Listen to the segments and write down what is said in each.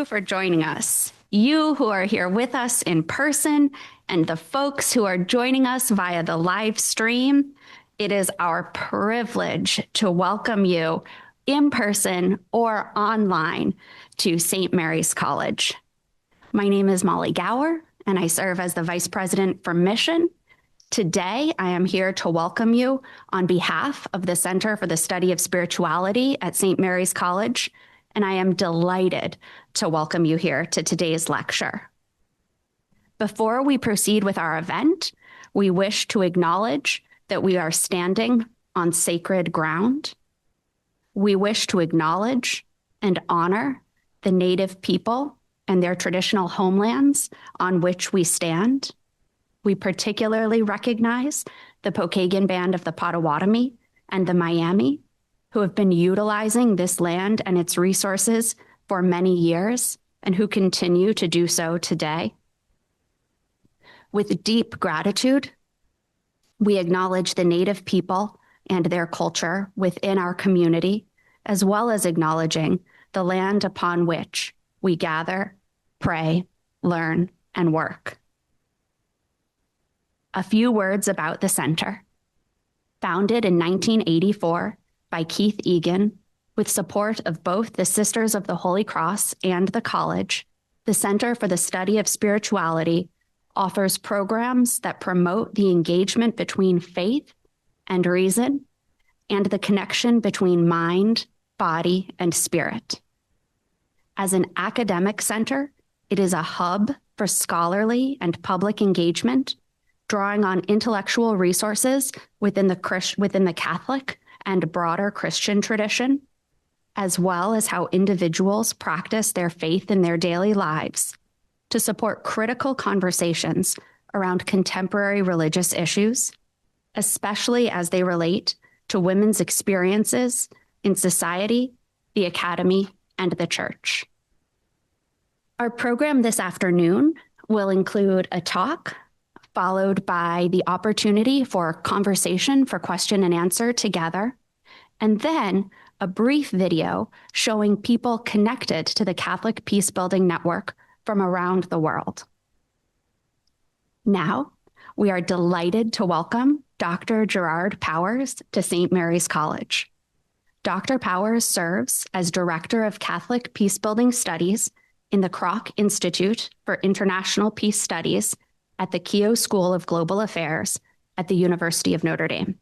for joining us. You who are here with us in person and the folks who are joining us via the live stream, it is our privilege to welcome you in person or online to St. Mary's College. My name is Molly Gower, and I serve as the Vice President for Mission. Today, I am here to welcome you on behalf of the Center for the Study of Spirituality at St. Mary's College, and I am delighted to welcome you here to today's lecture. Before we proceed with our event, we wish to acknowledge that we are standing on sacred ground. We wish to acknowledge and honor the Native people and their traditional homelands on which we stand. We particularly recognize the Pokagon Band of the Potawatomi and the Miami, who have been utilizing this land and its resources for many years and who continue to do so today. With deep gratitude, we acknowledge the Native people and their culture within our community, as well as acknowledging the land upon which we gather, pray, learn, and work. A few words about the center. Founded in 1984 by Keith Egan, with support of both the Sisters of the Holy Cross and the college, the Center for the Study of Spirituality offers programs that promote the engagement between faith and reason and the connection between mind, body, and spirit. As an academic center, it is a hub for scholarly and public engagement, drawing on intellectual resources within the Catholic and broader Christian tradition, as well as how individuals practice their faith in their daily lives to support critical conversations around contemporary religious issues, especially as they relate to women's experiences in society, the academy, and the church. Our program this afternoon will include a talk followed by the opportunity for conversation for question and answer together, and then a brief video showing people connected to the Catholic Peacebuilding Network from around the world. Now, we are delighted to welcome Dr. Gerard Powers to St. Mary's College. Dr. Powers serves as Director of Catholic Peacebuilding Studies in the Kroc Institute for International Peace Studies at the Keough School of Global Affairs at the University of Notre Dame.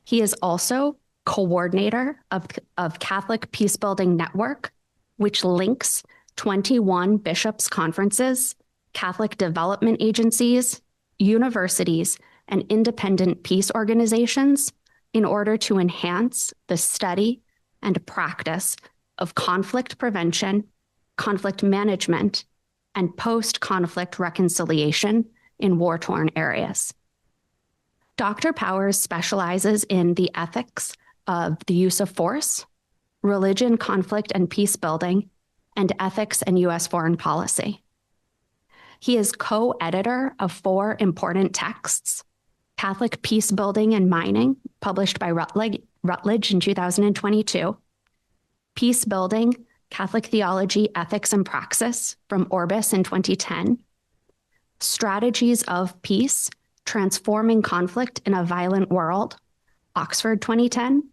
He is also coordinator of Catholic Peacebuilding Network, which links 21 bishops' conferences, Catholic development agencies, universities, and independent peace organizations in order to enhance the study and practice of conflict prevention, conflict management, and post-conflict reconciliation in war-torn areas. Dr. Powers specializes in the ethics of the use of force, religion, conflict, and peace building, and ethics and U.S. foreign policy. He is co-editor of 4 important texts: Catholic Peacebuilding and Mining, published by Routledge in 2022, Peacebuilding, Catholic Theology, Ethics, and Praxis from Orbis in 2010, Strategies of Peace, Transforming Conflict in a Violent World, Oxford 2010,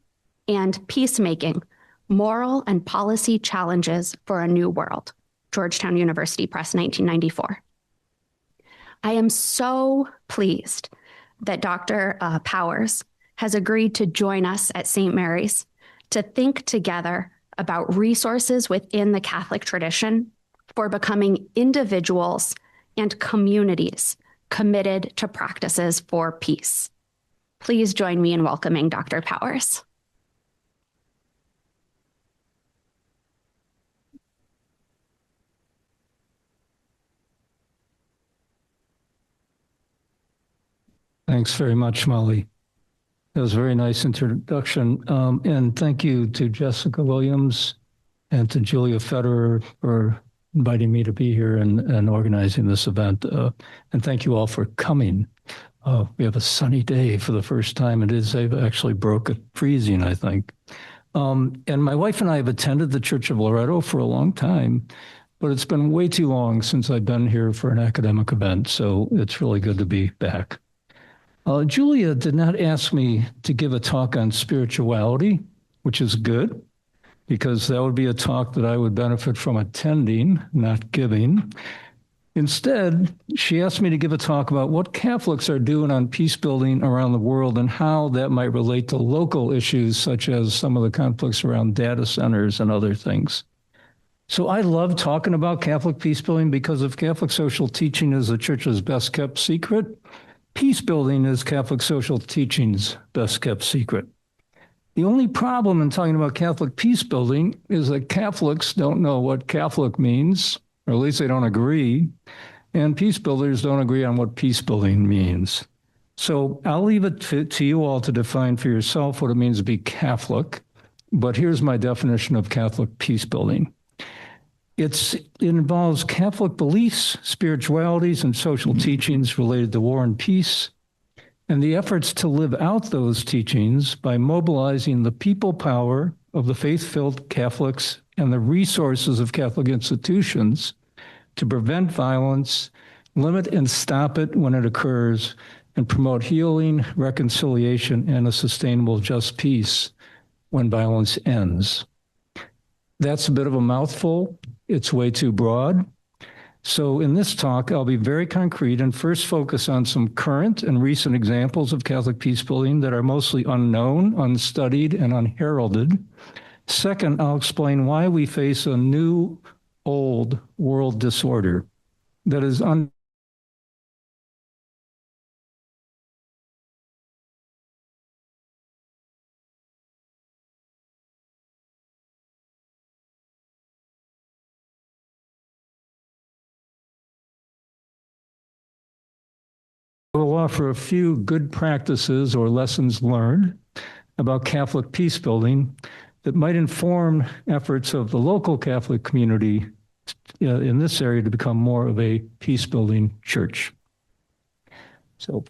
and Peacemaking, Moral and Policy Challenges for a New World, Georgetown University Press, 1994. I am so pleased that Dr. Powers has agreed to join us at St. Mary's to think together about resources within the Catholic tradition for becoming individuals and communities committed to practices for peace. Please join me in welcoming Dr. Powers. Thanks very much, Molly. That was a very nice introduction. And thank you to Jessica Williams and to Julia Federer for inviting me to be here and organizing this event. And thank you all for coming. We have a sunny day for the first time. It is actually broke at freezing, I think. And my wife and I have attended the Church of Loretto for a long time. but it's been way too long since I've been here for an academic event, so it's really good to be back. Julia did not ask me to give a talk on spirituality, which is good, because that would be a talk that I would benefit from attending, not giving. Instead, she asked me to give a talk about what Catholics are doing on peace building around the world and how that might relate to local issues, such as some of the conflicts around data centers and other things. So I love talking about Catholic peace building because if Catholic social teaching is the church's best kept secret, peace building is Catholic social teaching's best kept secret. The only problem in talking about Catholic peace building is that Catholics don't know what Catholic means, or at least they don't agree, and peace builders don't agree on what peace building means. So I'll leave it to you all to define for yourself what it means to be Catholic, but here's my definition of Catholic peace building. It involves Catholic beliefs, spiritualities, and social teachings related to war and peace, and the efforts to live out those teachings by mobilizing the people power of the faith-filled Catholics and the resources of Catholic institutions to prevent violence, limit and stop it when it occurs, and promote healing, reconciliation, and a sustainable just peace when violence ends. That's a bit of a mouthful. It's way too broad. So in this talk, I'll be very concrete and first focus on some current and recent examples of Catholic peace building that are mostly unknown, unstudied, and unheralded. Second, I'll explain why we face a new, old world disorder that is I will offer a few good practices or lessons learned about Catholic peace building that might inform efforts of the local Catholic community in this area to become more of a peace building church. So,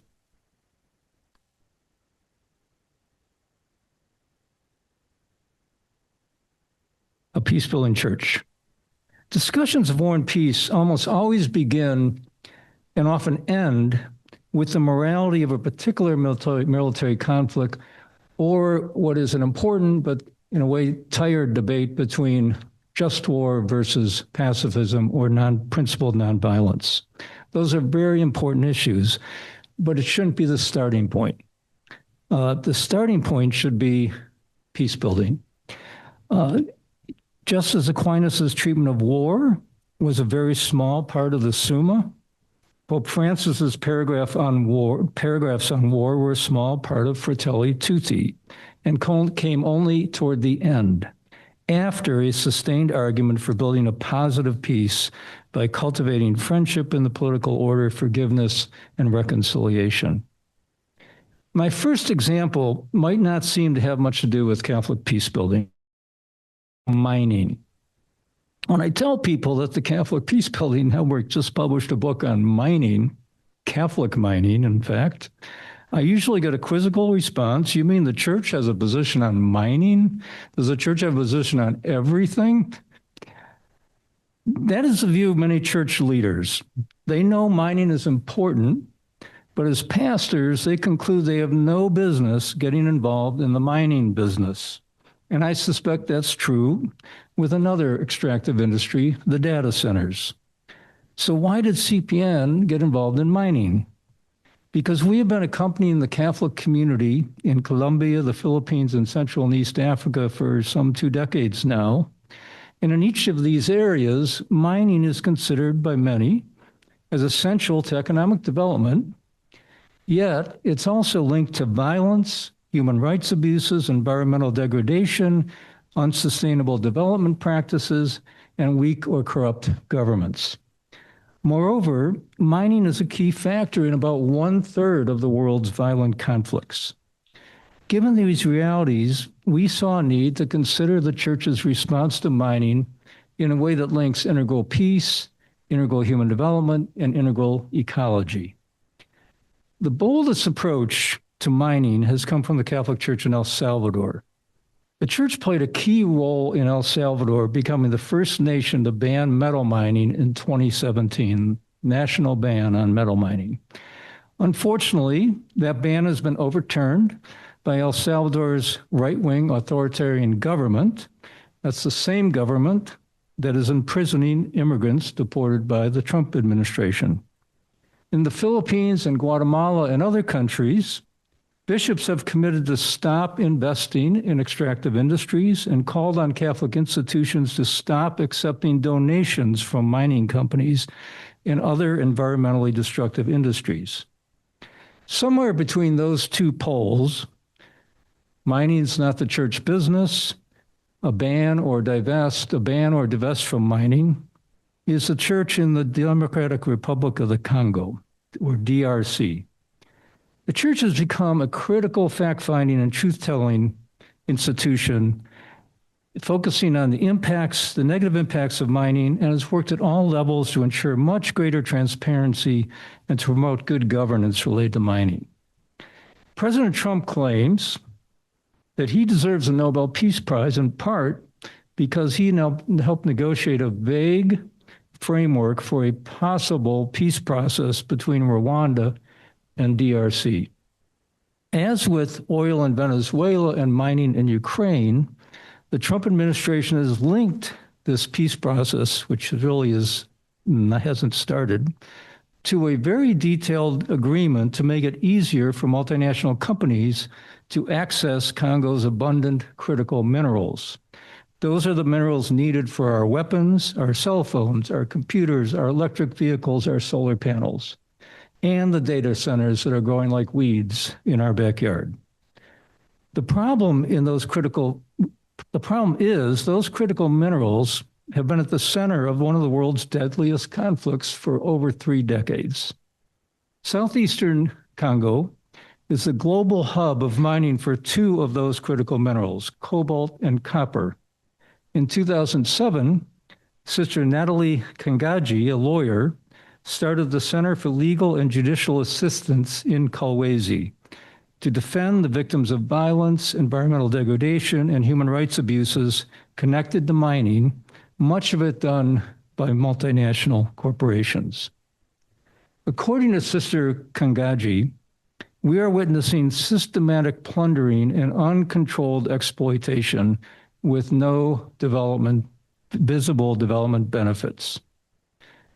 a peace building church. Discussions of war and peace almost always begin and often end with the morality of a particular military conflict or what is an important but in a way tired debate between just war versus pacifism or principled nonviolence. Those are very important issues, but it shouldn't be the starting point. The starting point should be peace building. Just as Aquinas' treatment of war was a very small part of the Summa, Pope Francis's paragraphs on war were a small part of Fratelli Tutti and came only toward the end, after a sustained argument for building a positive peace by cultivating friendship in the political order, forgiveness, and reconciliation. My first example might not seem to have much to do with Catholic peace building. Mining. When I tell people that the Catholic Peacebuilding Network just published a book on mining, Catholic mining, in fact, I usually get a quizzical response. You mean the church has a position on mining? Does the church have a position on everything? That is the view of many church leaders. They know mining is important, but as pastors, they conclude they have no business getting involved in the mining business. And I suspect that's true with another extractive industry, the data centers. So why did CPN get involved in mining? Because we have been accompanying the Catholic community in Colombia, the Philippines, and Central and East Africa for some 2 decades now. And in each of these areas, mining is considered by many as essential to economic development, yet it's also linked to violence, human rights abuses, environmental degradation, unsustainable development practices, and weak or corrupt governments. Moreover, mining is a key factor in about 1/3 of the world's violent conflicts. Given these realities, we saw a need to consider the church's response to mining in a way that links integral peace, integral human development, and integral ecology. The boldest approach to mining has come from the Catholic Church in El Salvador. The church played a key role in El Salvador becoming the first nation to ban metal mining in 2017, national ban on metal mining. Unfortunately, that ban has been overturned by El Salvador's right-wing authoritarian government. That's the same government that is imprisoning immigrants deported by the Trump administration. In the Philippines and Guatemala and other countries, bishops have committed to stop investing in extractive industries and called on Catholic institutions to stop accepting donations from mining companies and other environmentally destructive industries. Somewhere between those two poles, mining is not the church business, a ban or divest from mining, is the church in the Democratic Republic of the Congo, or DRC. The church has become a critical fact-finding and truth-telling institution, focusing on the negative impacts of mining, and has worked at all levels to ensure much greater transparency and to promote good governance related to mining. President Trump claims that he deserves a Nobel Peace Prize in part because he helped negotiate a vague framework for a possible peace process between Rwanda and DRC. As with oil in Venezuela and mining in Ukraine, the Trump administration has linked this peace process, which really hasn't started, to a very detailed agreement to make it easier for multinational companies to access Congo's abundant critical minerals. Those are the minerals needed for our weapons, our cell phones, our computers, our electric vehicles, our solar panels, and the data centers that are growing like weeds in our backyard. The problem is those critical minerals have been at the center of one of the world's deadliest conflicts for over 3 decades. Southeastern Congo is the global hub of mining for 2 of those critical minerals, cobalt and copper. In 2007, Sister Natalie Kangaji, a lawyer, started the Center for Legal and Judicial Assistance in Kolwezi to defend the victims of violence, environmental degradation, and human rights abuses connected to mining, much of it done by multinational corporations. According to Sister Kangaji, we are witnessing systematic plundering and uncontrolled exploitation with no visible development benefits.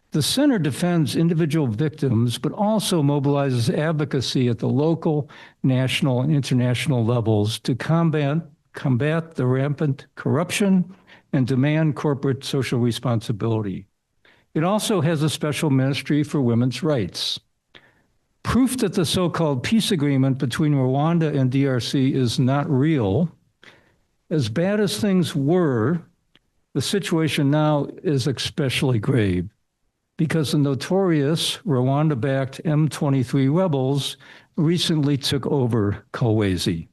The center defends individual victims, but also mobilizes advocacy at the local, national, and international levels to combat the rampant corruption and demand corporate social responsibility. It also has a special ministry for women's rights. Proof that the so-called peace agreement between Rwanda and DRC is not real. As bad as things were, the situation now is especially grave because the notorious Rwanda-backed M23 rebels recently took over Kolwezi,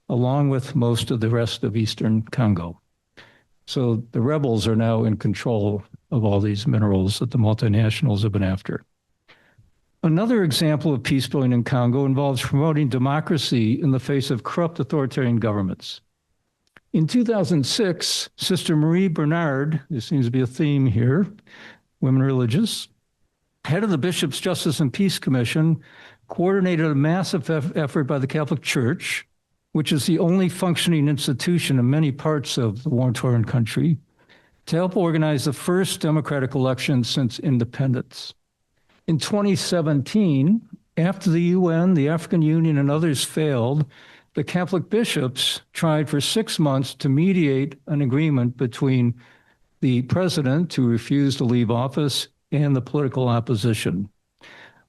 along with most of the rest of Eastern Congo. So the rebels are now in control of all these minerals that the multinationals have been after. Another example of peace building in Congo involves promoting democracy in the face of corrupt authoritarian governments. In 2006, Sister Marie Bernard, there seems to be a theme here, women religious, head of the Bishops' Justice and Peace Commission, coordinated a massive effort by the Catholic Church, which is the only functioning institution in many parts of the war-torn country, to help organize the first democratic election since independence. In 2017, after the UN, the African Union, and others failed, the Catholic bishops tried for 6 months to mediate an agreement between the president, who refused to leave office, and the political opposition.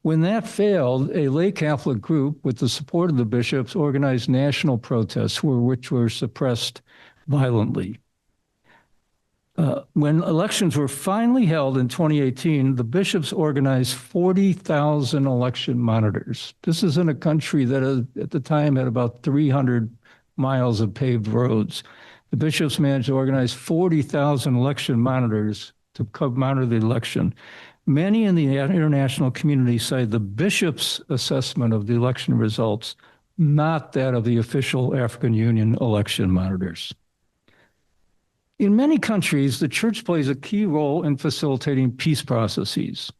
When that failed, a lay Catholic group, with the support of the bishops, organized national protests, which were suppressed violently. When elections were finally held in 2018, the bishops organized 40,000 election monitors. This is in a country that at the time had about 300 miles of paved roads. The bishops managed to organize 40,000 election monitors to monitor the election. Many in the international community cited the bishops' assessment of the election results, not that of the official African Union election monitors. In many countries, the church plays a key role in facilitating peace processes.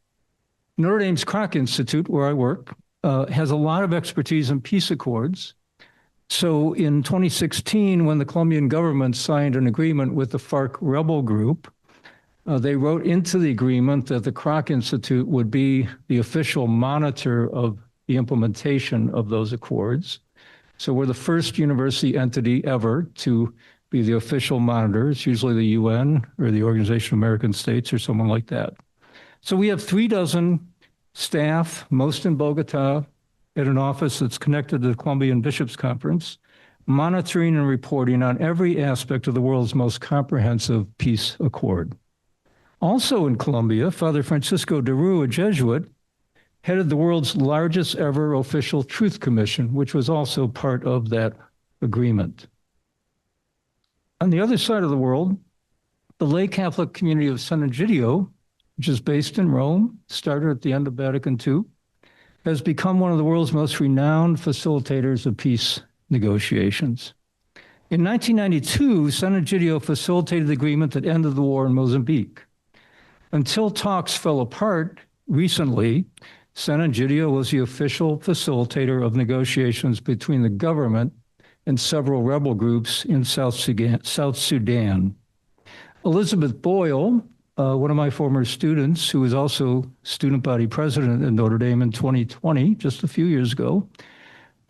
Notre Dame's Kroc Institute, where I work, has a lot of expertise in peace accords. So in 2016, when the Colombian government signed an agreement with the FARC rebel group, they wrote into the agreement that the Kroc Institute would be the official monitor of the implementation of those accords. So we're the first university entity ever to be the official monitor. It's usually the UN or the Organization of American States or someone like that. So we have 36 staff, most in Bogota, at an office that's connected to the Colombian Bishops' Conference, monitoring and reporting on every aspect of the world's most comprehensive peace accord. Also in Colombia, Father Francisco de Rue, a Jesuit, headed the world's largest ever official Truth Commission, which was also part of that agreement. On the other side of the world, the lay Catholic community of San Egidio, which is based in Rome, started at the end of Vatican II, has become one of the world's most renowned facilitators of peace negotiations. In 1992, San Egidio facilitated the agreement that ended the war in Mozambique. Until talks fell apart recently, San Egidio was the official facilitator of negotiations between the government and several rebel groups in South Sudan. Elizabeth Boyle, one of my former students, who was also student body president at Notre Dame in 2020, just a few years ago,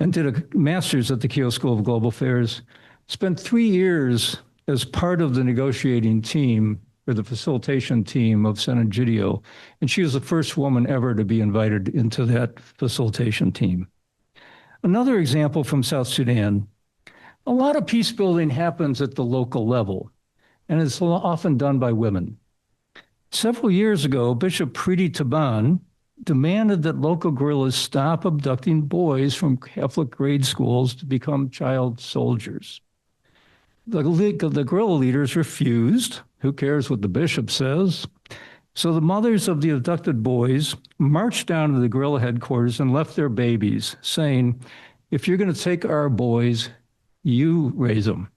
and did a master's at the Keough School of Global Affairs, spent 3 years as part of the negotiating team or the facilitation team of San Egidio, and she was the first woman ever to be invited into that facilitation team. Another example from South Sudan, a lot of peace building happens at the local level, and it's often done by women. Several years ago, Bishop Preeti Taban demanded that local guerrillas stop abducting boys from Catholic grade schools to become child soldiers. The guerrilla leaders refused. Who cares what the bishop says? So the mothers of the abducted boys marched down to the guerrilla headquarters and left their babies, saying, if you're going to take our boys, you raise them.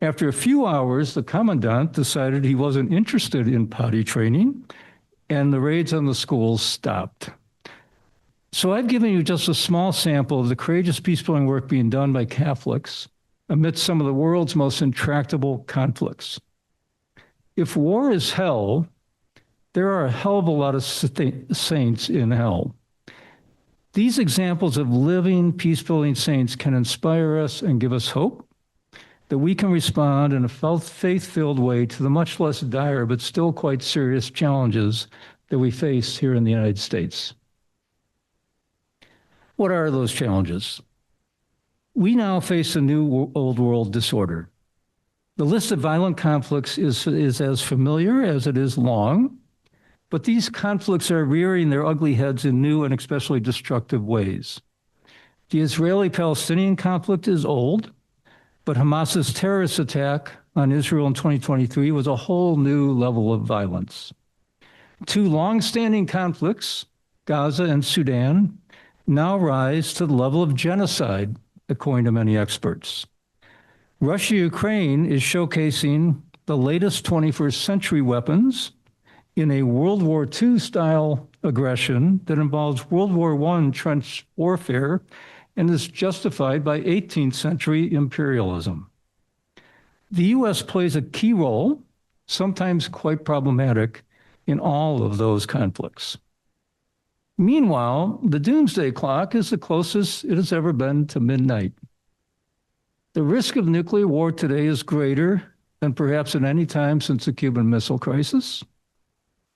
After a few hours, the commandant decided he wasn't interested in potty training, and the raids on the schools stopped. So I've given you just a small sample of the courageous peacebuilding work being done by Catholics amidst some of the world's most intractable conflicts. If war is hell, there are a hell of a lot of saints in hell. These examples of living peacebuilding saints can inspire us and give us hope that we can respond in a faith-filled way to the much less dire but still quite serious challenges that we face here in the United States. What are those challenges? We now face a new old world disorder. The list of violent conflicts is as familiar as it is long, but these conflicts are rearing their ugly heads in new and especially destructive ways. The Israeli-Palestinian conflict is old, but Hamas's terrorist attack on Israel in 2023 was a whole new level of violence. Two long-standing conflicts, Gaza and Sudan, now rise to the level of genocide, according to many experts. Russia-Ukraine is showcasing the latest 21st century weapons in a World War II-style aggression that involves World War I trench warfare and is justified by 18th century imperialism. The U.S. plays a key role, sometimes quite problematic, in all of those conflicts. Meanwhile, the doomsday clock is the closest it has ever been to midnight. The risk of nuclear war today is greater than perhaps at any time since the Cuban Missile Crisis.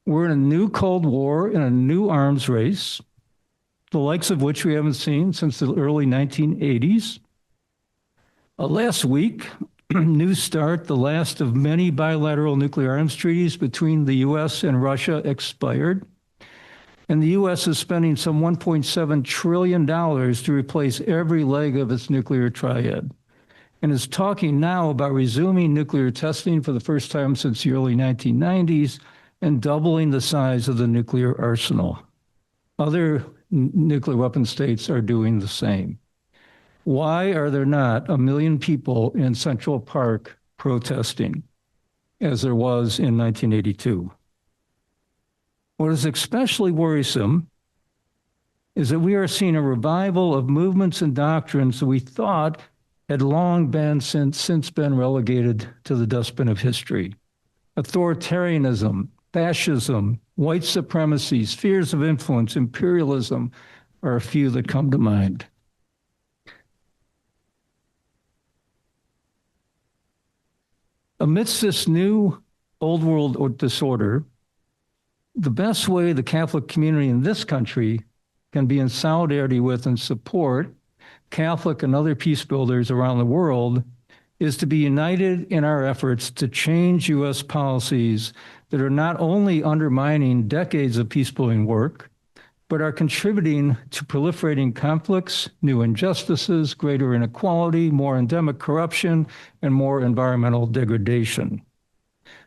We're in a new Cold War, in a new arms race, the likes of which we haven't seen since the early 1980s. Last week, New START, the last of many bilateral nuclear arms treaties between the U.S. and Russia, expired. And the U.S. is spending some $1.7 trillion to replace every leg of its nuclear triad, and is talking now about resuming nuclear testing for the first time since the early 1990s and doubling the size of the nuclear arsenal. Other nuclear weapon states are doing the same. Why are there not 1 million people in Central Park protesting? as there was in 1982. What is especially worrisome is that we are seeing a revival of movements and doctrines that we thought had long been since been relegated to the dustbin of history. Authoritarianism, fascism, white supremacy, spheres of influence, imperialism are a few that come to mind. Amidst this new old world disorder, the best way the Catholic community in this country can be in solidarity with and support Catholic and other peace builders around the world is to be united in our efforts to change U.S. policies that are not only undermining decades of peacebuilding work, but are contributing to proliferating conflicts, new injustices, greater inequality, more endemic corruption, and more environmental degradation.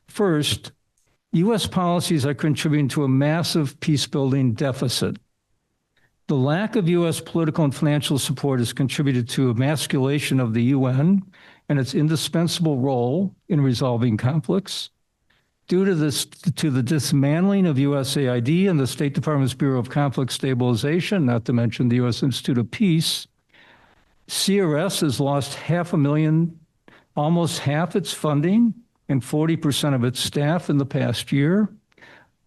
First, U.S. policies are contributing to a massive peacebuilding deficit. The lack of U.S. political and financial support has contributed to emasculation of the UN and its indispensable role in resolving conflicts. Due to the dismantling of USAID and the State Department's Bureau of Conflict Stabilization, not to mention the U.S. Institute of Peace, CRS has lost almost half its funding and 40% of its staff in the past year.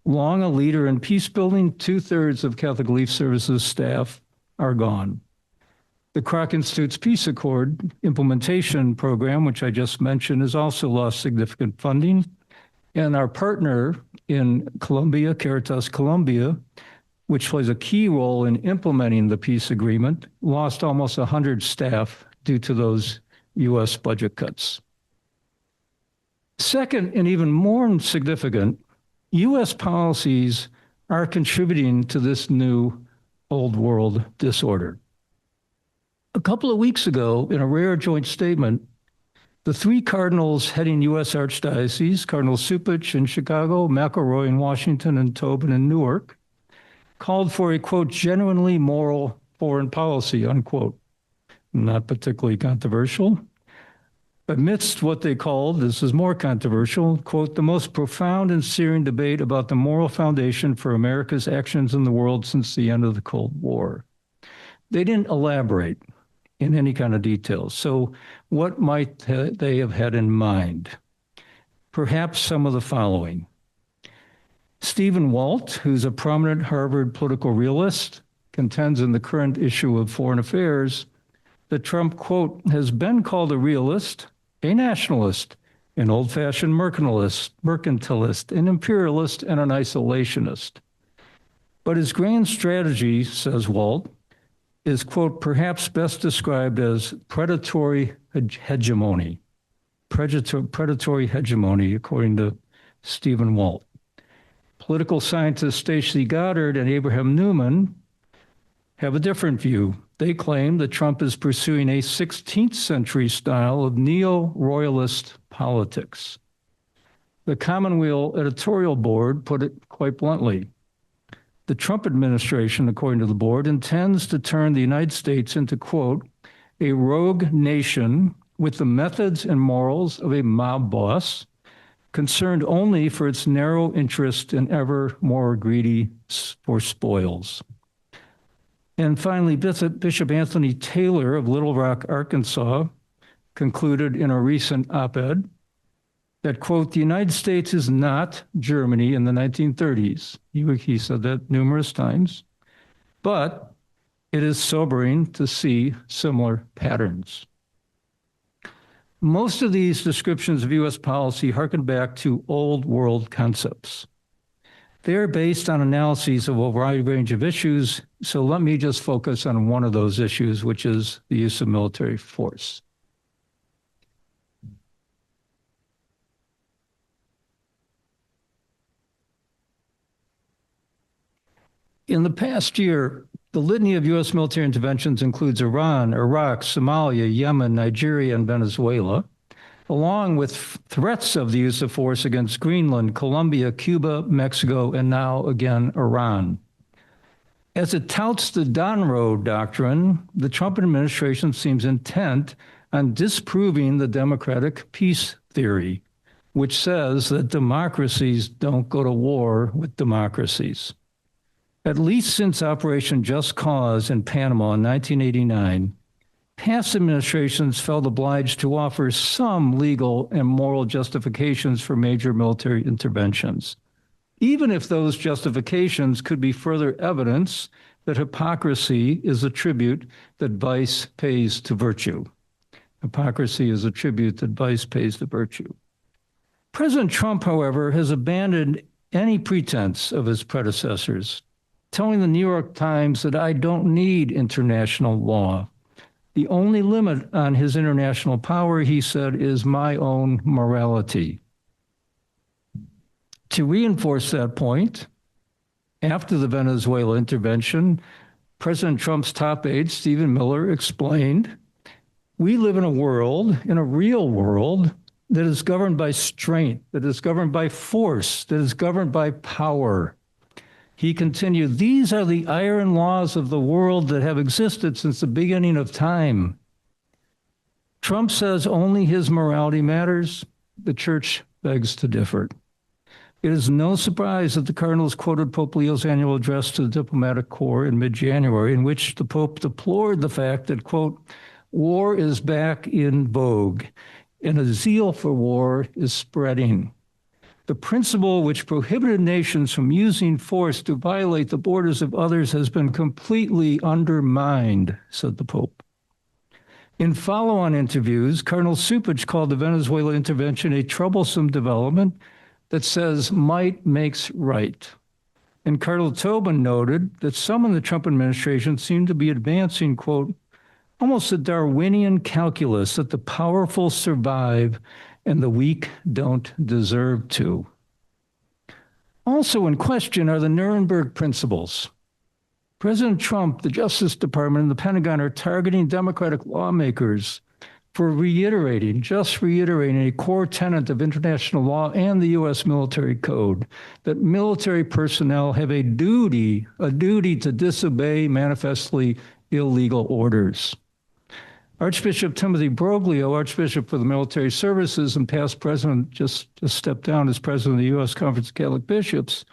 Long a leader in peace building, 2/3 of Catholic Relief Services staff are gone. The Kroc Institute's Peace Accord implementation program, which I just mentioned, has also lost significant funding. And our partner in Colombia, Caritas Colombia, which plays a key role in implementing the peace agreement, lost almost 100 staff due to those U.S. budget cuts. Second, and even more significant, U.S. policies are contributing to this new old world disorder. A couple of weeks ago, in a rare joint statement, the three cardinals heading U.S. archdioceses, Cardinal Cupich in Chicago, McElroy in Washington, and Tobin in Newark, called for a, quote, genuinely moral foreign policy, unquote. Not particularly controversial. Amidst what they called, this is more controversial, quote, the most profound and searing debate about the moral foundation for America's actions in the world since the end of the Cold War. They didn't elaborate in any kind of detail. So what might they have had in mind? Perhaps some of the following. Stephen Walt, who's a prominent Harvard political realist, contends in the current issue of Foreign Affairs that Trump, quote, has been called a realist, a nationalist, an old-fashioned mercantilist, an imperialist, and an isolationist. But his grand strategy, says Walt, is, quote, perhaps best described as predatory hegemony. Predatory hegemony, according to Stephen Walt. Political scientists Stacey Goddard and Abraham Newman have a different view. They claim that Trump is pursuing a 16th century style of neo-royalist politics. The Commonweal editorial board put it quite bluntly. The Trump administration, according to the board, intends to turn the United States into, quote, a rogue nation with the methods and morals of a mob boss, concerned only for its narrow interest and ever more greedy for spoils. And finally, Bishop Anthony Taylor of Little Rock, Arkansas, concluded in a recent op-ed that, quote, the United States is not Germany in the 1930s. He said that numerous times, but it is sobering to see similar patterns. Most of these descriptions of U.S. policy harken back to old world concepts. They are based on analyses of a wide range of issues, so let me just focus on one of those issues, which is the use of military force. In the past year, the litany of U.S. military interventions includes Iran, Iraq, Somalia, Yemen, Nigeria, and Venezuela, along with threats of the use of force against Greenland, Colombia, Cuba, Mexico, and now again Iran. As it touts the Donroe Doctrine, the Trump administration seems intent on disproving the democratic peace theory, which says that democracies don't go to war with democracies. At least since Operation Just Cause in Panama in 1989, past administrations felt obliged to offer some legal and moral justifications for major military interventions, even if those justifications could be further evidence that hypocrisy is a tribute that vice pays to virtue. Hypocrisy is a tribute that vice pays to virtue. President Trump, however, has abandoned any pretense of his predecessors, telling the New York Times that I don't need international law. The only limit on his international power, he said, is my own morality. To reinforce that point, after the Venezuela intervention, President Trump's top aide, Stephen Miller, explained, we live in a world, in a real world, that is governed by strength, that is governed by force, that is governed by power. He continued, these are the iron laws of the world that have existed since the beginning of time. Trump says only his morality matters. The church begs to differ. It is no surprise that the cardinals quoted Pope Leo's annual address to the diplomatic corps in mid-January, in which the Pope deplored the fact that, quote, war is back in vogue, and a zeal for war is spreading. The principle which prohibited nations from using force to violate the borders of others has been completely undermined, said the Pope. In follow-on interviews, Cardinal Cupich called the Venezuela intervention a troublesome development that says might makes right. And Cardinal Tobin noted that some in the Trump administration seem to be advancing, quote, almost a Darwinian calculus that the powerful survive and the weak don't deserve to. Also in question are the Nuremberg principles. President Trump, the Justice Department, and the Pentagon are targeting Democratic lawmakers for reiterating a core tenet of international law and the U.S. military code, that military personnel have a duty to disobey manifestly illegal orders. Archbishop Timothy Broglio, Archbishop for the Military Services and past president, just stepped down as president of the U.S. Conference of Catholic Bishops,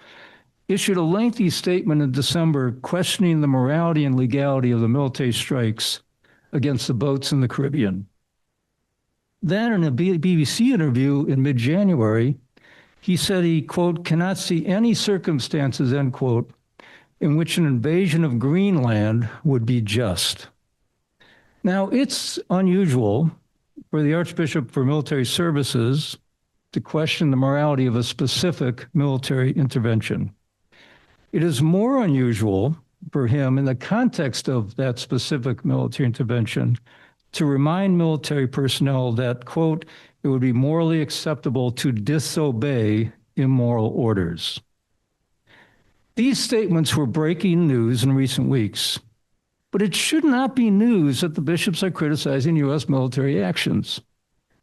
issued a lengthy statement in December questioning the morality and legality of the military strikes against the boats in the Caribbean. Then in a BBC interview in mid-January, he said he, quote, cannot see any circumstances, end quote, in which an invasion of Greenland would be just. Now, it's unusual for the Archbishop for Military Services to question the morality of a specific military intervention. It is more unusual for him, in the context of that specific military intervention, to remind military personnel that, quote, it would be morally acceptable to disobey immoral orders. These statements were breaking news in recent weeks. But it should not be news that the bishops are criticizing U.S. military actions.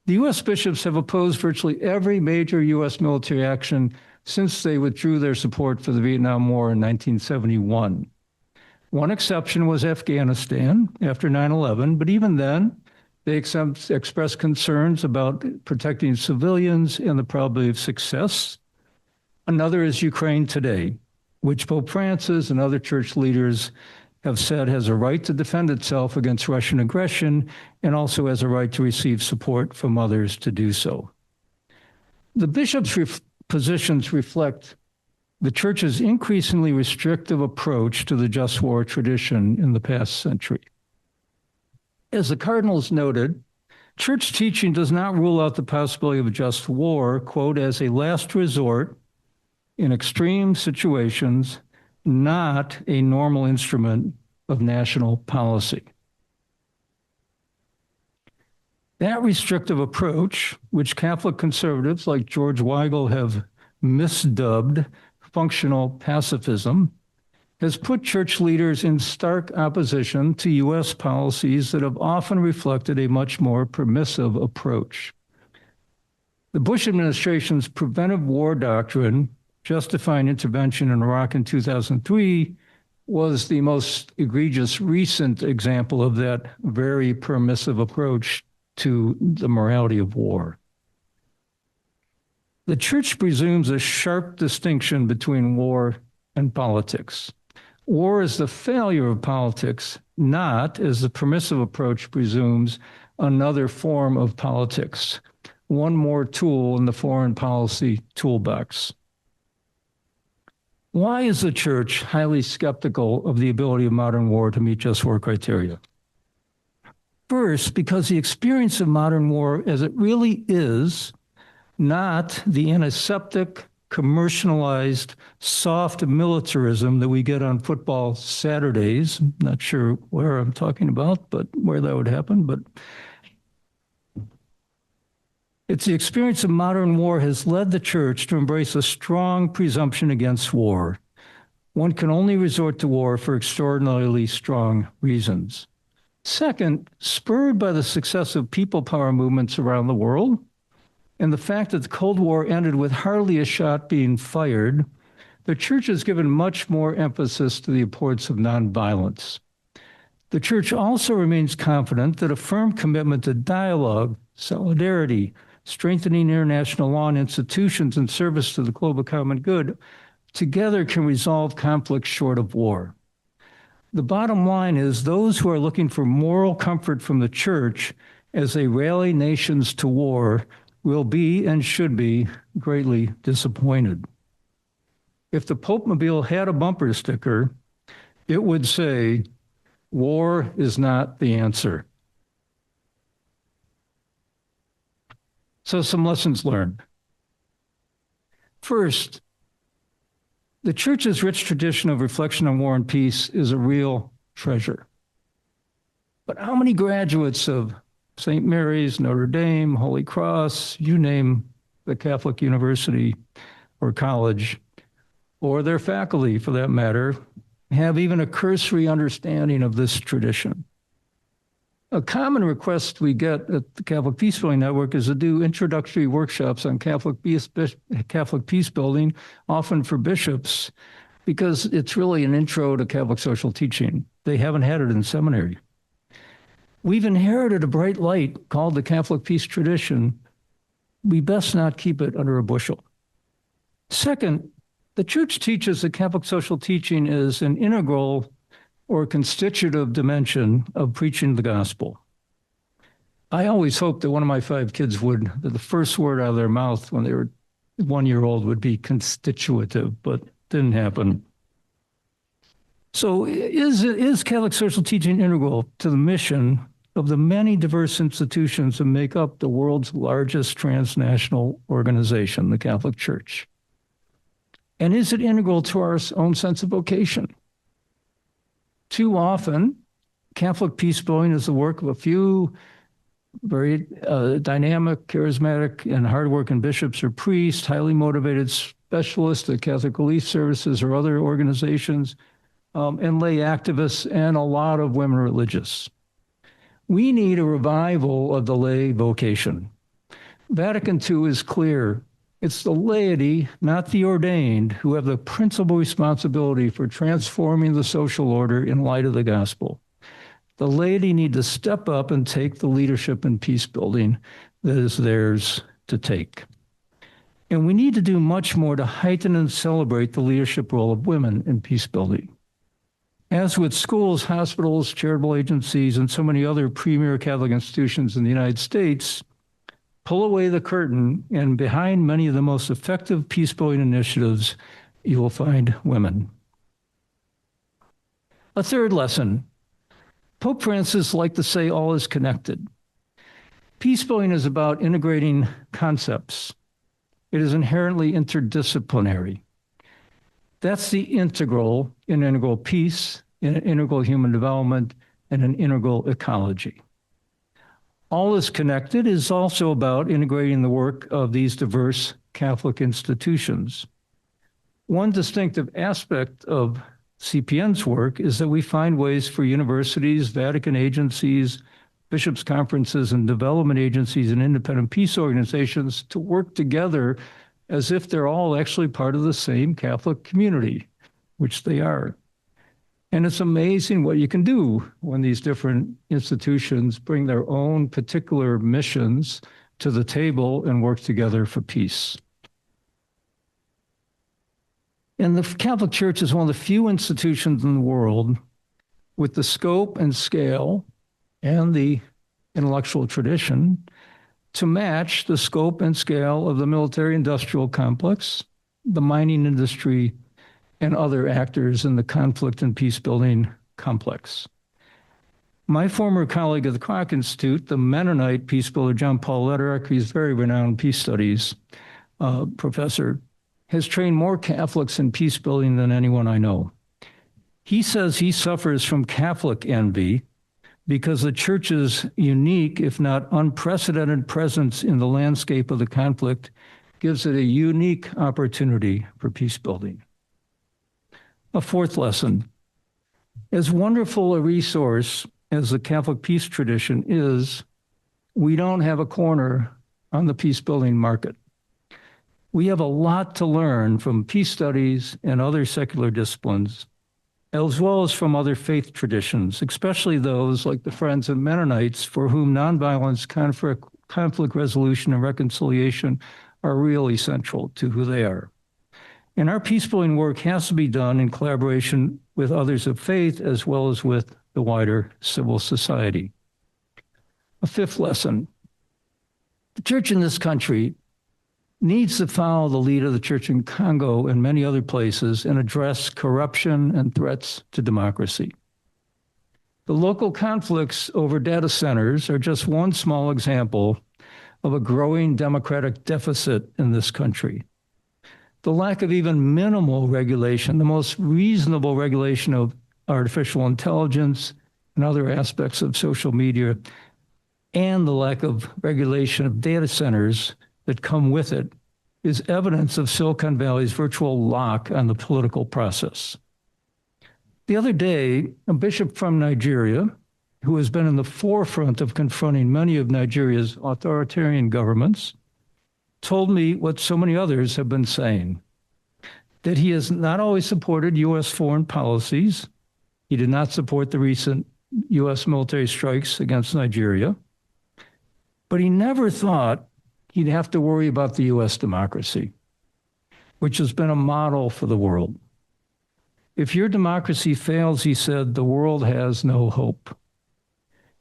The U.S. bishops have opposed virtually every major U.S. military action since they withdrew their support for the Vietnam War in 1971. One exception was Afghanistan after 9/11, but even then, they expressed concerns about protecting civilians and the probability of success. Another is Ukraine today, which Pope Francis and other church leaders have said has a right to defend itself against Russian aggression and also has a right to receive support from others to do so. The bishops' positions reflect the church's increasingly restrictive approach to the just war tradition in the past century. As the cardinals noted, church teaching does not rule out the possibility of a just war, quote, as a last resort in extreme situations, not a normal instrument of national policy. That restrictive approach, which Catholic conservatives like George Weigel have misdubbed functional pacifism, has put church leaders in stark opposition to U.S. policies that have often reflected a much more permissive approach. The Bush administration's preventive war doctrine, justifying intervention in Iraq in 2003, was the most egregious recent example of that very permissive approach to the morality of war. The church presumes a sharp distinction between war and politics. War is the failure of politics, not, as the permissive approach presumes, another form of politics, one more tool in the foreign policy toolbox. Why is the church highly skeptical of the ability of modern war to meet just war criteria? First, because the experience of modern war as it really is, not the antiseptic, commercialized, soft militarism that we get on football Saturdays. I'm not sure where I'm talking about, but where that would happen. But it's the experience of modern war has led the church to embrace a strong presumption against war. One can only resort to war for extraordinarily strong reasons. Second, spurred by the success of people power movements around the world, and the fact that the Cold War ended with hardly a shot being fired, the church has given much more emphasis to the importance of nonviolence. The church also remains confident that a firm commitment to dialogue, solidarity, strengthening international law and institutions in service to the global common good together can resolve conflict short of war. The bottom line is those who are looking for moral comfort from the church as they rally nations to war will be and should be greatly disappointed. If the Pope-mobile had a bumper sticker, it would say, "War is not the answer." So some lessons learned. First, the church's rich tradition of reflection on war and peace is a real treasure. But how many graduates of St. Mary's, Notre Dame, Holy Cross, you name the Catholic university or college, or their faculty for that matter, have even a cursory understanding of this tradition? A common request we get at the Catholic Peacebuilding Network is to do introductory workshops on Catholic peacebuilding, often for bishops, because it's really an intro to Catholic social teaching. They haven't had it in seminary. We've inherited a bright light called the Catholic peace tradition. We best not keep it under a bushel. Second, the church teaches that Catholic social teaching is an integral or constitutive dimension of preaching the gospel. I always hoped that one of my 5 kids that the first word out of their mouth when they were 1 year old would be constitutive, but didn't happen. So is Catholic social teaching integral to the mission of the many diverse institutions that make up the world's largest transnational organization, the Catholic Church? And is it integral to our own sense of vocation? Too often, Catholic peacebuilding is the work of a few very dynamic, charismatic, and hardworking bishops or priests, highly motivated specialists at Catholic Relief Services or other organizations, and lay activists, and a lot of women religious. We need a revival of the lay vocation. Vatican II is clear. It's the laity, not the ordained, who have the principal responsibility for transforming the social order in light of the gospel. The laity need to step up and take the leadership in peace building that is theirs to take. And we need to do much more to heighten and celebrate the leadership role of women in peace building. As with schools, hospitals, charitable agencies, and so many other premier Catholic institutions in the United States, pull away the curtain, and behind many of the most effective peace-building initiatives, you will find women. A third lesson. Pope Francis liked to say all is connected. Peace-building is about integrating concepts. It is inherently interdisciplinary. That's the integral in integral peace, in integral human development, and an integral ecology. All is connected is also about integrating the work of these diverse Catholic institutions. One distinctive aspect of CPN's work is that we find ways for universities, Vatican agencies, bishops' conferences, and development agencies and independent peace organizations to work together as if they're all actually part of the same Catholic community, which they are. And it's amazing what you can do when these different institutions bring their own particular missions to the table and work together for peace. And the Catholic Church is one of the few institutions in the world with the scope and scale and the intellectual tradition to match the scope and scale of the military-industrial complex, the mining industry, and other actors in the conflict and peace-building complex. My former colleague at the Kroc Institute, the Mennonite peacebuilder John Paul Lederach, who's a very renowned peace studies professor, has trained more Catholics in peacebuilding than anyone I know. He says he suffers from Catholic envy because the church's unique, if not unprecedented presence in the landscape of the conflict gives it a unique opportunity for peacebuilding. A fourth lesson: as wonderful a resource as the Catholic peace tradition is, we don't have a corner on the peace-building market. We have a lot to learn from peace studies and other secular disciplines, as well as from other faith traditions, especially those like the Friends of Mennonites, for whom nonviolence, conflict resolution, and reconciliation are really central to who they are. And our peacebuilding work has to be done in collaboration with others of faith, as well as with the wider civil society. A fifth lesson: the church in this country needs to follow the lead of the church in Congo and many other places and address corruption and threats to democracy. The local conflicts over data centers are just one small example of a growing democratic deficit in this country. The lack of even minimal regulation, the most reasonable regulation of artificial intelligence and other aspects of social media, and the lack of regulation of data centers that come with it is evidence of Silicon Valley's virtual lock on the political process. The other day, a bishop from Nigeria, who has been in the forefront of confronting many of Nigeria's authoritarian governments, told me what so many others have been saying, that he has not always supported U.S. foreign policies. He did not support the recent U.S. military strikes against Nigeria, but he never thought he'd have to worry about the U.S. democracy, which has been a model for the world. If your democracy fails, he said, the world has no hope.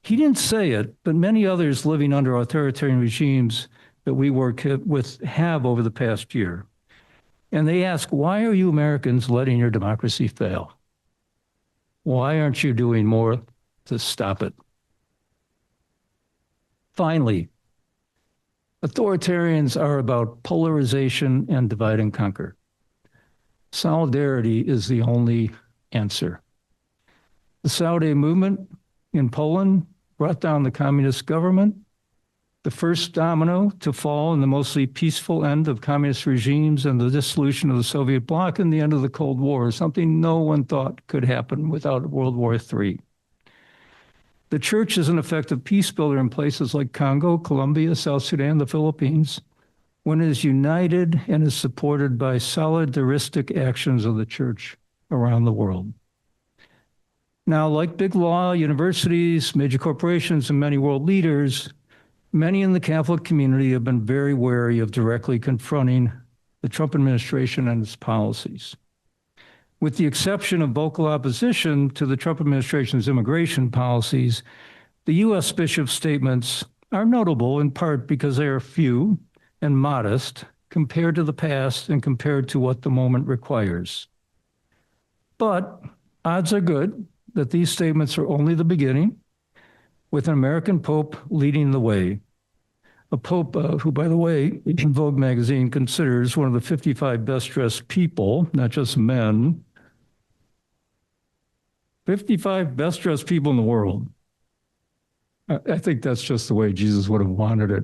He didn't say it, but many others living under authoritarian regimes that we work with have over the past year. And they ask, why are you Americans letting your democracy fail? Why aren't you doing more to stop it? Finally, authoritarians are about polarization and divide and conquer. Solidarity is the only answer. The Saudi movement in Poland brought down the communist government, the first domino to fall in the mostly peaceful end of communist regimes and the dissolution of the Soviet bloc and the end of the Cold War, something no one thought could happen without World War III. The church is an effective peace builder in places like Congo, Colombia, South Sudan, the Philippines, when it is united and is supported by solidaristic actions of the church around the world. Now, like big law, universities, major corporations, and many world leaders, many in the Catholic community have been very wary of directly confronting the Trump administration and its policies. With the exception of vocal opposition to the Trump administration's immigration policies, the U.S. bishop's statements are notable in part because they are few and modest compared to the past and compared to what the moment requires. But odds are good that these statements are only the beginning, with an American Pope leading the way. A Pope who, by the way, Vogue magazine considers one of the 55 best-dressed people, not just men, 55 best-dressed people in the world. I think that's just the way Jesus would have wanted it.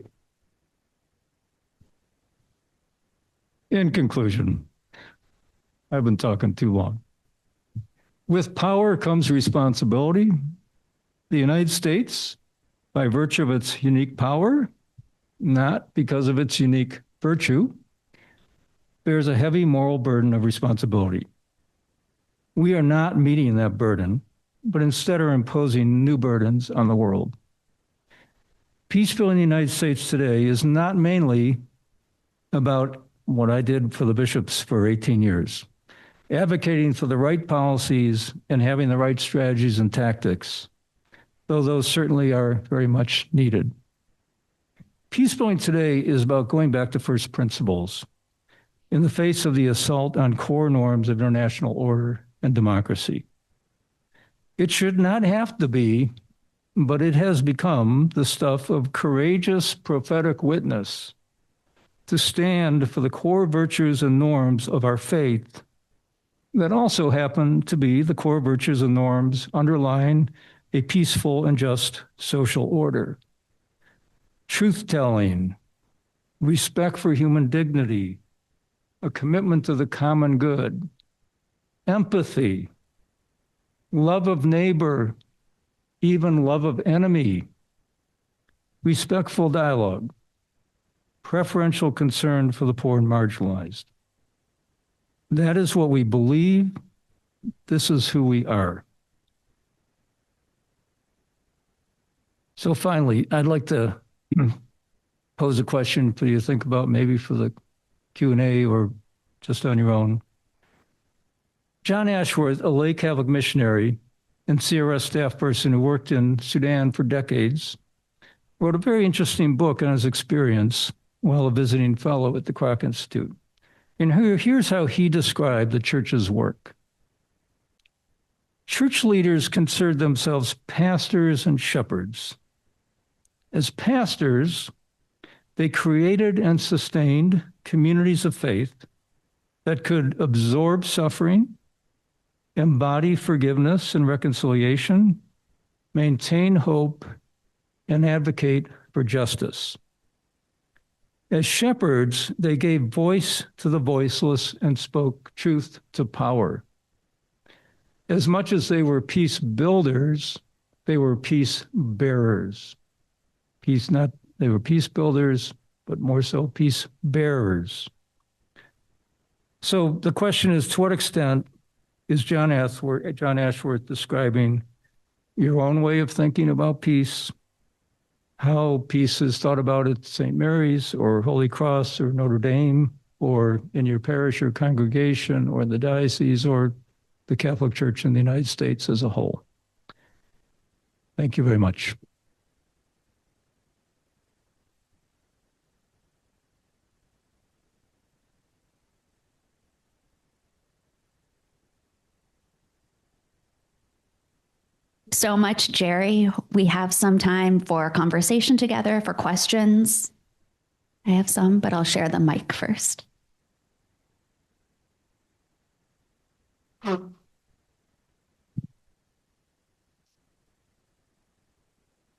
In conclusion, I've been talking too long. With power comes responsibility. The United States, by virtue of its unique power, not because of its unique virtue, bears a heavy moral burden of responsibility. We are not meeting that burden, but instead are imposing new burdens on the world. Peacebuilding in the United States today is not mainly about what I did for the bishops for 18 years. advocating for the right policies and having the right strategies and tactics, though those certainly are very much needed. Peacebuilding today is about going back to first principles in the face of the assault on core norms of international order and democracy. It should not have to be, but it has become the stuff of courageous prophetic witness to stand for the core virtues and norms of our faith that also happen to be the core virtues and norms underlying a peaceful and just social order. Truth-telling, respect for human dignity, a commitment to the common good, empathy, love of neighbor, even love of enemy, respectful dialogue, preferential concern for the poor and marginalized. That is what we believe. This is who we are. So finally, I'd like to pose a question for you to think about, maybe for the Q&A or just on your own. John Ashworth, a lay Catholic missionary and CRS staff person who worked in Sudan for decades, wrote a very interesting book on his experience while a visiting fellow at the Kroc Institute. And here's how he described the church's work. Church leaders considered themselves pastors and shepherds. As pastors, they created and sustained communities of faith that could absorb suffering, embody forgiveness and reconciliation, maintain hope, and advocate for justice. As shepherds, they gave voice to the voiceless and spoke truth to power. As much as they were peace builders, they were peace bearers. They were peace builders, but more so peace bearers. So the question is, to what extent is John Ashworth describing your own way of thinking about peace, how peace is thought about at St. Mary's or Holy Cross or Notre Dame, or in your parish or congregation or in the diocese or the Catholic Church in the United States as a whole? Thank you very much. So much, Jerry. We have some time for conversation together, for questions. I have some, but I'll share the mic first.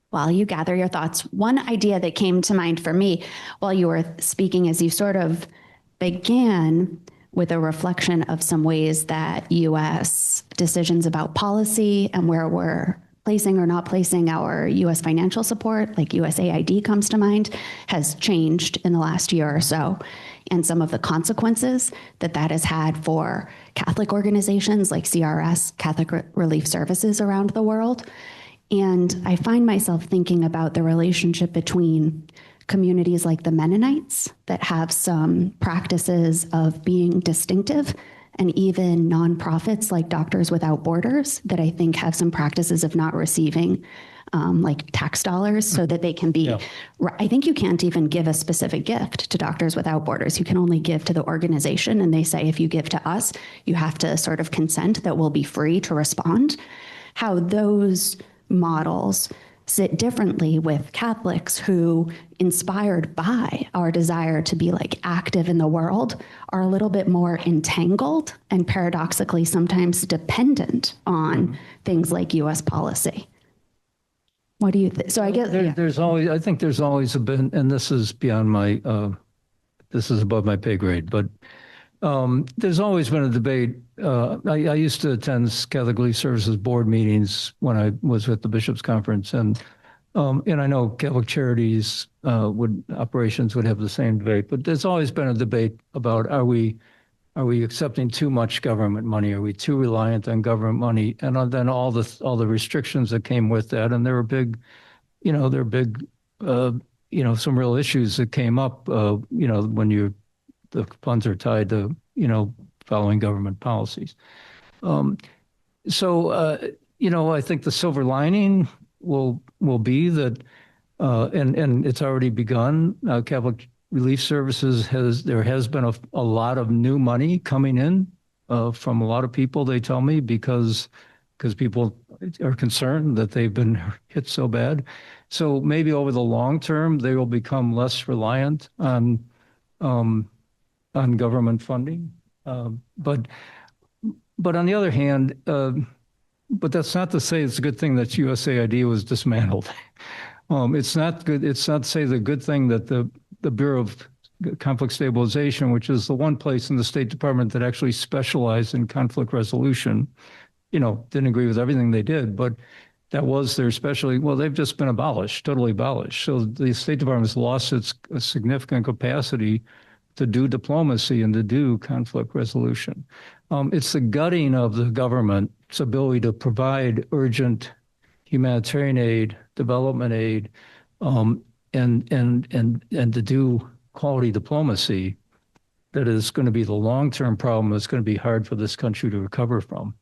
While you gather your thoughts, one idea that came to mind for me while you were speaking, as you sort of began with a reflection of some ways that U.S. decisions about policy and where we're placing or not placing our U.S. financial support, like USAID comes to mind, has changed in the last year or so, and some of the consequences that that has had for Catholic organizations like CRS, Catholic Relief Services around the world. And I find myself thinking about the relationship between communities like the Mennonites that have some practices of being distinctive, and even nonprofits like Doctors Without Borders that I think have some practices of not receiving like tax dollars so that they can be, I think you can't even give a specific gift to Doctors Without Borders. You can only give to the organization, and they say if you give to us, you have to sort of consent that we'll be free to respond. How those models sit differently with Catholics who, inspired by our desire to be like active in the world, are a little bit more entangled and paradoxically sometimes dependent on things like U.S. policy. What do you think? So I guess there's always, I think there's always been, and this is beyond my, this is above my pay grade, but there's always been a debate. I used to attend Catholic Relief Services board meetings when I was with the Bishops' Conference, and I know Catholic Charities operations would have the same debate. But there's always been a debate about are we accepting too much government money? Are we too reliant on government money? And then all the restrictions that came with that, and there were big, some real issues that came up. When the funds are tied to, following government policies. I think the silver lining will be that, and it's already begun. Catholic Relief Services there has been a lot of new money coming in from a lot of people. They tell me because people are concerned that they've been hit so bad. So maybe over the long term they will become less reliant on government funding. But on the other hand, but that's not to say it's a good thing that USAID was dismantled. It's not good. It's not to say the good thing that the Bureau of Conflict Stabilization, which is the one place in the State Department that actually specialized in conflict resolution, didn't agree with everything they did, but that was their specialty. Well, they've just been abolished, totally abolished. So the State Department has lost its significant capacity to do diplomacy and to do conflict resolution. It's the gutting of the government's ability to provide urgent humanitarian aid, development aid, and to do quality diplomacy that is going to be the long-term problem that's going to be hard for this country to recover from.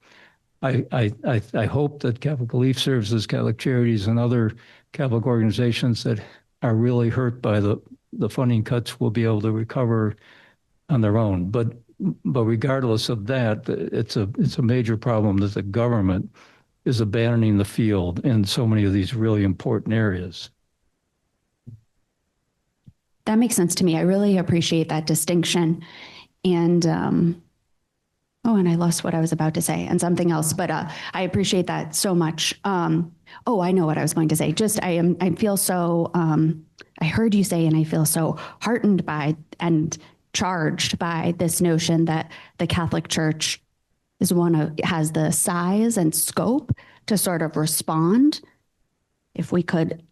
I hope that Catholic Relief Services, Catholic Charities, and other Catholic organizations that are really hurt by the funding cuts will be able to recover on their own. But regardless of that, it's a major problem that the government is abandoning the field in so many of these really important areas. That makes sense to me. I really appreciate that distinction. And and I lost what I was about to say and something else, but I appreciate that so much. I know what I was going to say. I feel so, I heard you say, and I feel so heartened by and charged by this notion that the Catholic Church has the size and scope to sort of respond. If we could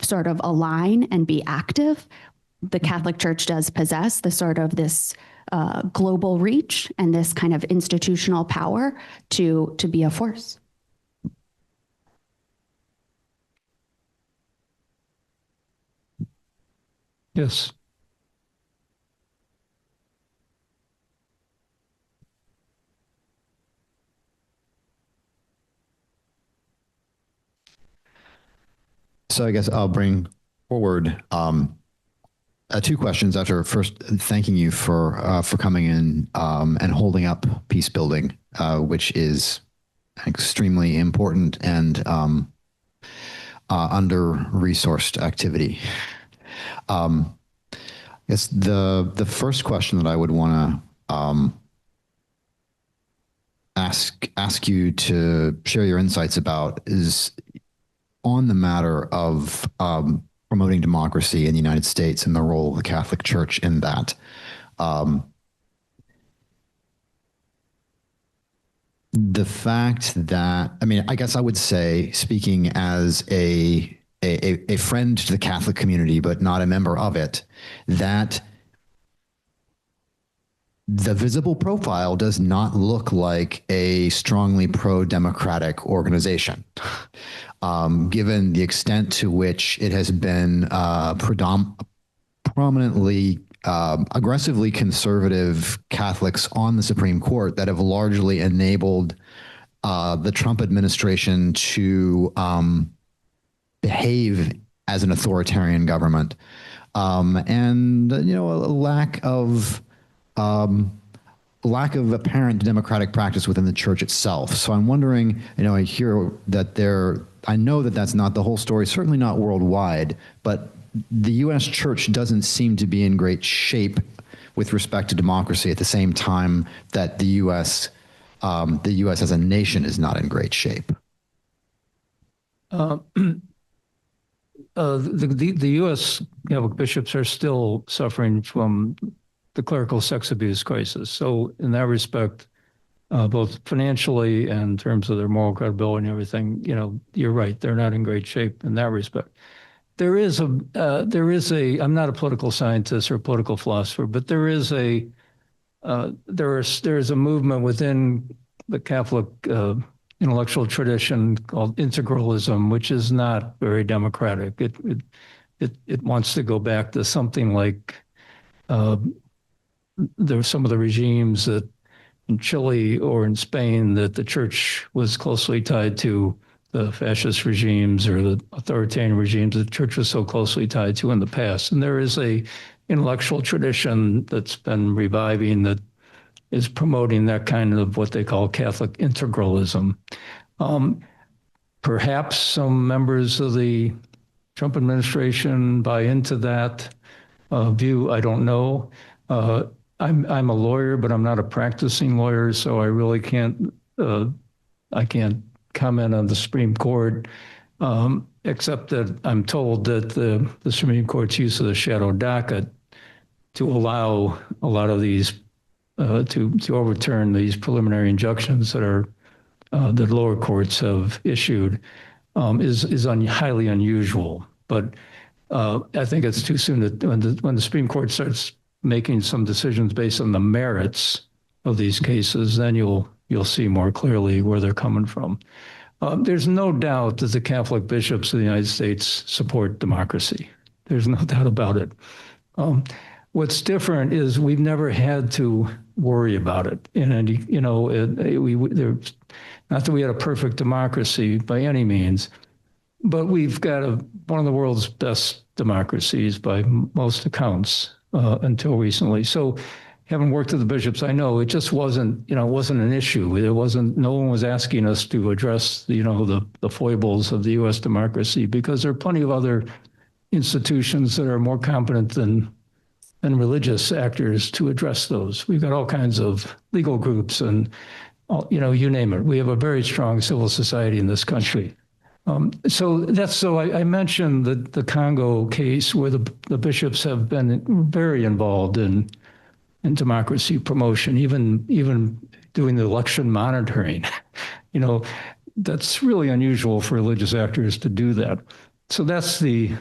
sort of align and be active, the Catholic Church does possess this global reach and this kind of institutional power to be a force. Yes. So I guess I'll bring forward two questions after first thanking you for coming in and holding up peace building, which is extremely important and under-resourced activity. I guess the first question that I would want to ask you to share your insights about is on the matter of promoting democracy in the United States and the role of the Catholic Church in that. The fact that, I guess I would say, speaking as a friend to the Catholic community, but not a member of it, that the visible profile does not look like a strongly pro-democratic organization. Given the extent to which it has been prominently, aggressively conservative Catholics on the Supreme Court that have largely enabled the Trump administration to behave as an authoritarian government, and a lack of apparent democratic practice within the church itself. So I'm wondering, I hear that I know that that's not the whole story, certainly not worldwide, but the U.S. church doesn't seem to be in great shape with respect to democracy at the same time that the U.S. As a nation is not in great shape. The U.S. Catholic bishops are still suffering from the clerical sex abuse crisis. So in that respect, both financially and in terms of their moral credibility and everything, you're right. They're not in great shape in that respect. There is a, I'm not a political scientist or a political philosopher, but there is a movement within the Catholic intellectual tradition called integralism, which is not very democratic. It wants to go back to something like there were some of the regimes that in Chile or in Spain that the church was closely tied to the fascist regimes or the authoritarian regimes the church was so closely tied to in the past. And there is a intellectual tradition that's been reviving that is promoting that kind of what they call Catholic integralism. Perhaps some members of the Trump administration buy into that view. I don't know. I'm a lawyer, but I'm not a practicing lawyer, so I really can't. I can't comment on the Supreme Court, except that I'm told that the Supreme Court's use of the shadow docket to allow a lot of these to overturn these preliminary injunctions that are that lower courts have issued is highly unusual. But I think it's too soon that when the Supreme Court starts making some decisions based on the merits of these cases, then you'll see more clearly where they're coming from. There's no doubt that the Catholic bishops of the United States support democracy. There's no doubt about it. What's different is we've never had to worry about it. And not that we had a perfect democracy by any means, but we've got one of the world's best democracies by most accounts until recently. So having worked with the bishops, I know it just wasn't an issue. No one was asking us to address, the foibles of the U.S. democracy, because there are plenty of other institutions that are more competent than religious actors to address those. We've got all kinds of legal groups and, you name it. We have a very strong civil society in this country. So I mentioned the Congo case where the bishops have been very involved in democracy promotion, even doing the election monitoring. That's really unusual for religious actors to do that. So that's the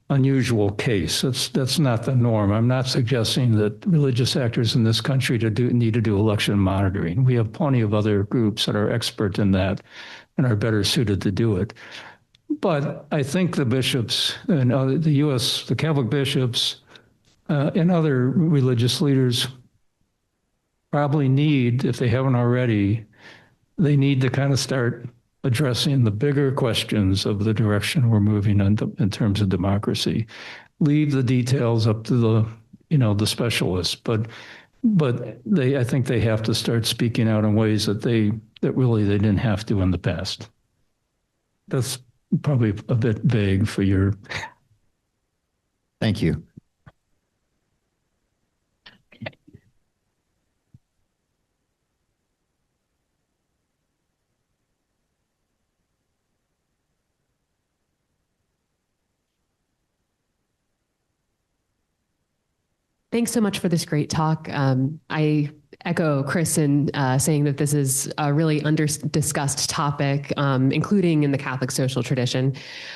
unusual case. That's not the norm. I'm not suggesting that religious actors in this country need to do election monitoring. We have plenty of other groups that are expert in that and are better suited to do it. But I think the bishops and the Catholic bishops and other religious leaders probably need, if they haven't already, they need to kind of start addressing the bigger questions of the direction we're moving in terms of democracy. Leave the details up to the specialists, but I think they have to start speaking out in ways that really they didn't have to in the past. That's probably a bit vague for your. Thank you. Thanks so much for this great talk. I echo Chris in saying that this is a really under-discussed topic, including in the Catholic social tradition.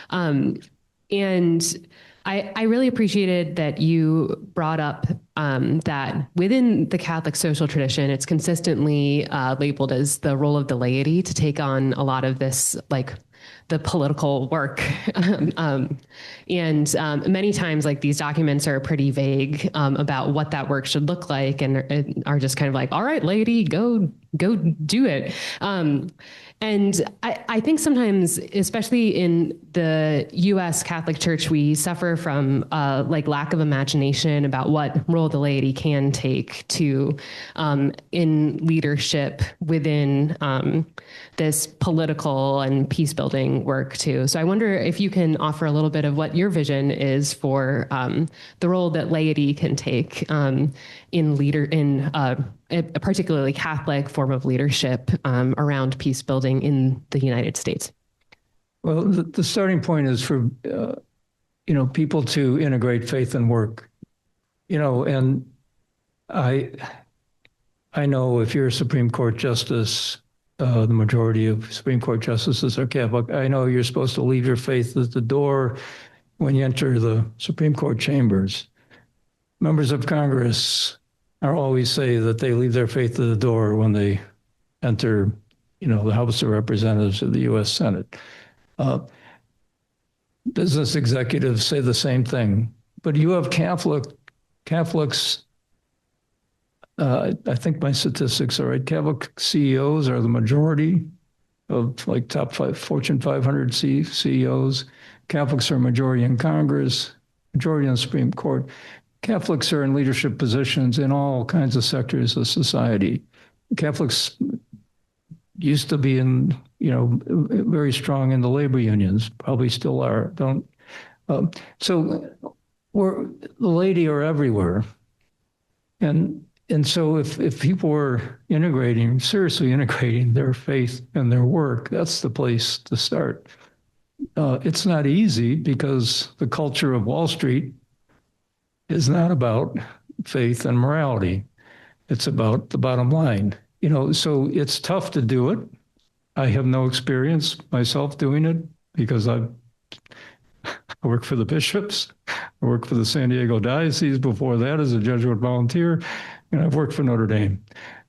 And I really appreciated that you brought up that within the Catholic social tradition, it's consistently labeled as the role of the laity to take on a lot of this, like, the political work. And many times, like, these documents are pretty vague about what that work should look like, and are just kind of like, all right, laity, go do it. And I think sometimes, especially in the U.S. Catholic Church, we suffer from lack of imagination about what role the laity can take to in leadership within this political and peace-building work too. So I wonder if you can offer a little bit of what your vision is for the role that laity can take in a particularly Catholic form of leadership around peace building in the United States. Well, the starting point is for people to integrate faith and work. And I know if you're a Supreme Court justice, the majority of Supreme Court justices are Catholic. I know you're supposed to leave your faith at the door when you enter the Supreme Court chambers. Members of Congress always say that they leave their faith at the door when they enter, the House of Representatives of the U.S. Senate. Business executives say the same thing, but you have Catholic Catholics, I think my statistics are right. Catholic CEOs are the majority of like top 5 Fortune 500 CEOs. Catholics are majority in Congress, majority in the Supreme Court. Catholics are in leadership positions in all kinds of sectors of society. Catholics used to be in, very strong in the labor unions, probably still are. So the laity are everywhere. And so if people were seriously integrating their faith and their work, that's the place to start. It's not easy because the culture of Wall Street is not about faith and morality. It's about the bottom line. So it's tough to do it. I have no experience myself doing it because I work for the bishops. I worked for the San Diego Diocese before that as a Jesuit volunteer, and I've worked for Notre Dame.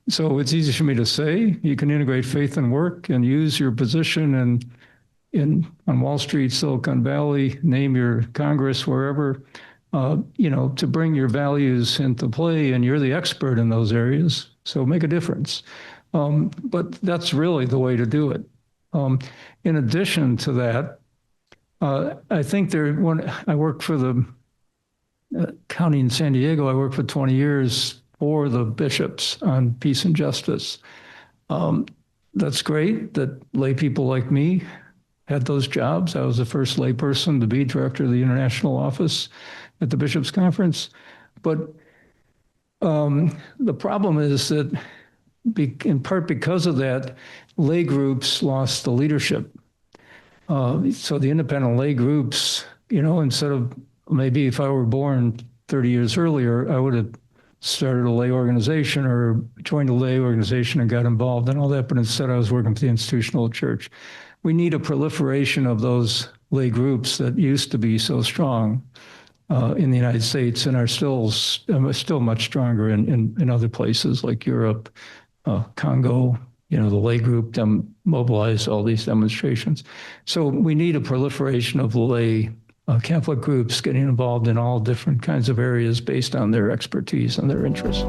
So it's easy for me to say you can integrate faith and work and use your position on Wall Street, Silicon Valley, name your Congress, wherever, to bring your values into play, and you're the expert in those areas. So make a difference. But that's really the way to do it. In addition to that, I think when I worked for the county in San Diego, I worked for 20 years for the bishops on peace and justice. That's great that lay people like me had those jobs. I was the first lay person to be director of the international office at the Bishops' Conference. But the problem is that in part because of that, lay groups lost the leadership. So the independent lay groups, instead of maybe if I were born 30 years earlier, I would have started a lay organization or joined a lay organization and got involved and all that. But instead I was working for the institutional church. We need a proliferation of those lay groups that used to be so strong in the United States and are still much stronger in other places like Europe, Congo. The lay group mobilized all these demonstrations. So we need a proliferation of lay Catholic groups getting involved in all different kinds of areas based on their expertise and their interests.